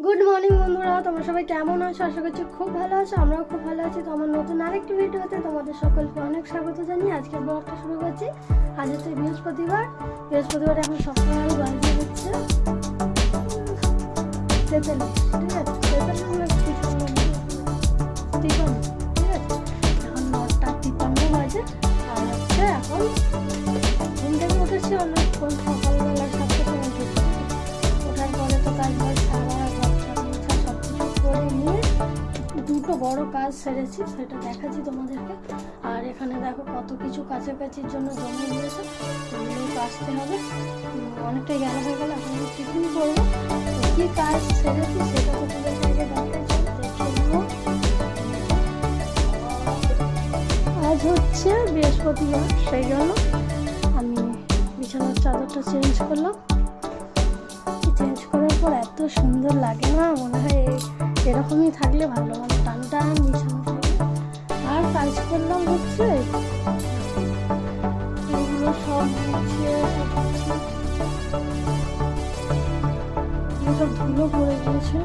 Good morning বন্ধুরা, তোমরা সবাই কেমন আছো? আশা করছি খুব ভালো আছো। আমরাও খুব ভালো আছি। তো আমার নতুন আরেকটি ভিডিওতে তোমাদের সকলকে অনেক স্বাগত জানিয়ে আজকের ব্লগটা শুরু করছি। আজ হচ্ছে বৃহস্পতিবার। এখন সকাল বাজে হচ্ছে 43, ঠিক আছে? 43 ঠিক আছে। এখন 9:53 বাজে। আর হচ্ছে এখন ঘুম থেকে উঠেছি অনেকক্ষণ, সকালবেলা 7টার সময় উঠেছি। ওঠার পরে তো কাজ বাজ সারা, সব কিছু করে নিয়ে দুটো বড় কাজ সেরেছি, সেটা দেখাচ্ছি তোমাদেরকে। আর এখানে দেখো কত কিছু কাছাকাছির জন্য জমে গিয়েছে, ওগুলো কাচতে হবে। অনেকটাই গেল হয়ে গেল। এখন টিফিন করবো। কী কাজ সেরেছি সেটা তোমাদেরকে আগে দেখাচ্ছি, দেখে নেবো। আজ হচ্ছে বৃহস্পতিবার, সেই জন্য আমি বিছানার চাদরটা চেঞ্জ করলাম। চেঞ্জ করার পর এত সুন্দর লাগে না, মনে হয় এরকমই থাকলে ভালো, মানে টান টান বিছানা থাকে। আর কাজ করলাম হচ্ছে এগুলো সব গুছিয়ে সব ধুলো পড়ে গিয়েছে,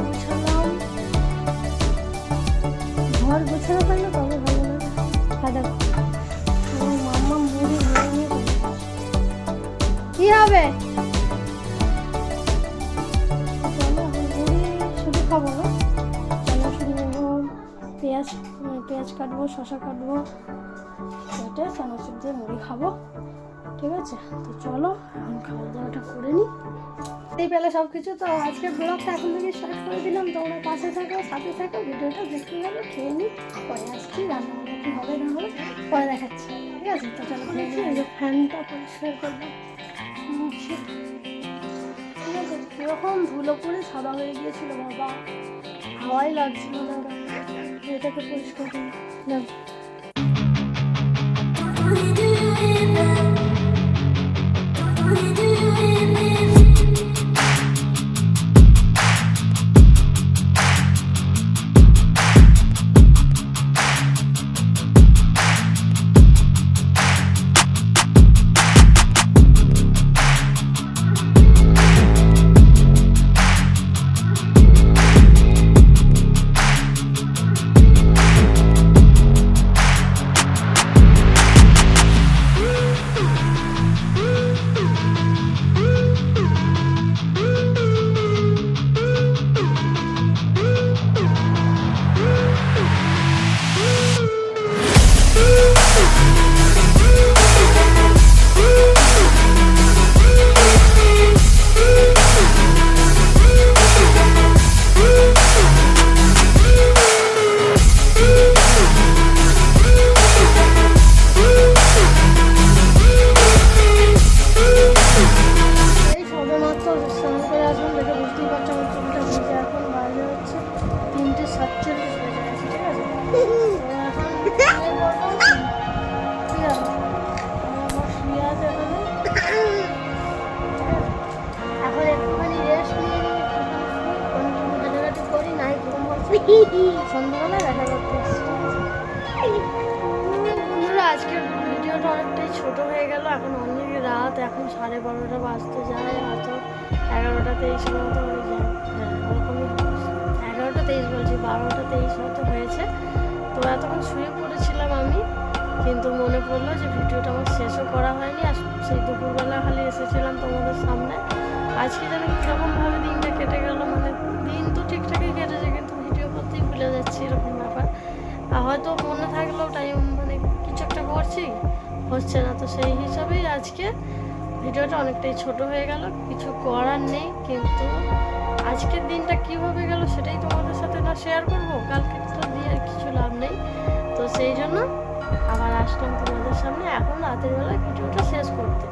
গুছালাম। ঘর গোছানো থাকলে তবে ভালো লাগে। আর দেখো মাম্মা মুড়ি নিয়ে কি হবে, শুধু খাবো না, চানাচুর নেবো, পেঁয়াজ কাটবো, শসা কাটবো, কেটে চানাচুর দিয়ে মুড়ি খাবো, ঠিক আছে? তো চলো এখন খাওয়া দাওয়াটা করে নিই। এই পেলে সব কিছু। তো আজকের ব্লগটা এখন থেকে স্টার্ট করে দিলাম। তোমরা পাশে থাকো, সাথে থাকো, ভিডিওটা দেখতে গেলো, খেয়ে নিই। পরে আসছি, রান্নাবান্না কি হবে না হবে পরে দেখাচ্ছি, ঠিক আছে? তো চলো খেয়ে নিই। এই যে ফ্যানটা পরিষ্কার করবো, ঠিক আছে? কিরকম ধুলো পরে সাদা হয়ে গিয়েছিল বাবা, হাওয়াই লাগছিল না। এটাকে পরিষ্কার করি। সন্ধ্যাবেলা দেখা করতে বন্ধুরা। আজকের ভিডিওটা অনেকটাই ছোট হয়ে গেল। এখন অনেক রাত, এখন 12:30 বাজতে যায়, হয়তো 11:23 মতো হয়ে যায়। হ্যাঁ, ওরকমই 11:23 বলছি, 12:23 মতো হয়েছে। তো এতক্ষণ শুয়ে পড়েছিলাম আমি, কিন্তু মনে পড়লো যে ভিডিওটা আমার শেষও করা হয়নি। আর সেই দুপুরবেলা খালি এসেছিলাম তোমাদের সামনে। আজকে যেন কীরকমভাবে দিনটা কেটে গেল, মানে দিন তো ঠিকঠাকই কেটেছে, কিন্তু ভিডিও করতেই ভুলে যাচ্ছি, এরকম ব্যাপার। আর হয়তো মনে থাকলেও টাইম মানে কিছু একটা করছি, হচ্ছে না। তো সেই হিসাবেই আজকে ভিডিওটা অনেকটাই ছোট হয়ে গেল, কিছু করার নেই। কিন্তু আজকের দিনটা কীভাবে গেল সেটাই তোমাদের সাথে না শেয়ার করবো, কালকে তো দিয়ে আর কিছু লাভ নেই। তো সেই জন্য আবার আসলাম তোমাদের সামনে এখন রাতের বেলা ভিডিওটা শেষ করতে।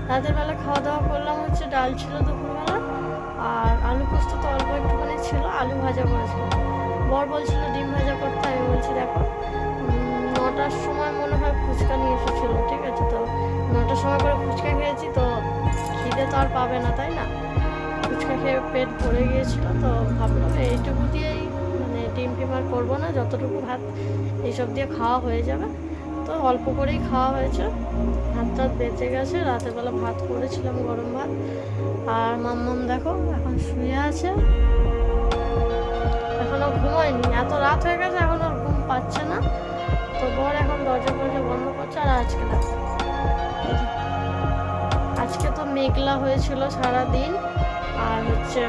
রাতের বেলা খাওয়া দাওয়া করলাম হচ্ছে ডাল ছিল দুপুরবেলা, আর আলু পোস্ত তো অল্প একটুখানি ছিল, আলু ভাজা করেছিল। বর বলছিল ডিম ভাজা করতে, আমি বলছি দেখো 9টার সময় মনে হয় ফুচকা নিয়ে এসেছিলো, ঠিক আছে? তো 9টার সময় করে ফুচকা খেয়েছি, তো খিদে তো আর পাবে না, তাই না? ফুচকা খেয়ে পেট ভরে গিয়েছিল, তো ভাবলাম এইটুকু দিয়েই মানে ডিম টিম আর করবো না, যতটুকু ভাত এইসব দিয়ে খাওয়া হয়ে যাবে। তো তো অল্প করেই খাওয়া হয়েছে, ভাত টাত বেঁচে গেছে, রাতের বেলা ভাত করেছিলাম গরম ভাত। আর মাম্মাম দেখো এখন শুয়ে আছে, এখনো ঘুমোয়নি, এত রাত হয়ে গেছে এখন ওর ঘুম পাচ্ছে না। তো বর এখন দরজা বন্ধ করছে। আর আজকে দেখো, আজকে তো মেঘলা হয়েছিল সারাদিন, আর হচ্ছে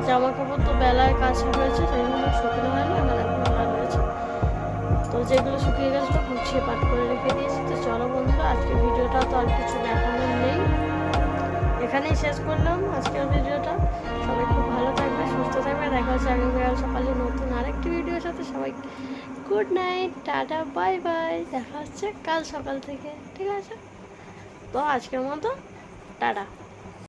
জামা কাপড় তো বেলায় কাছে হয়েছে, সেগুলো শুকনো হয় না, এখানে খোলা রয়েছে। তো যেগুলো শুকিয়ে গেছিলো গুছিয়ে পাট করে রেখে দিয়েছি। তো চলো বন্ধুরা, আজকে ভিডিওটা তো আর কিছু দেখানোর নেই, এখানেই শেষ করলাম আজকের ভিডিওটা। সবাই খুব ভালো থাকবে, সুস্থ থাকবে, দেখা হচ্ছে আগামীকাল সকালে নতুন আরেকটি ভিডিওর সাথে। সবাই good night, tata, bye bye, দেখা হচ্ছে কাল সকাল থেকে, ঠিক আছে? তো আজকের মতো টাটা।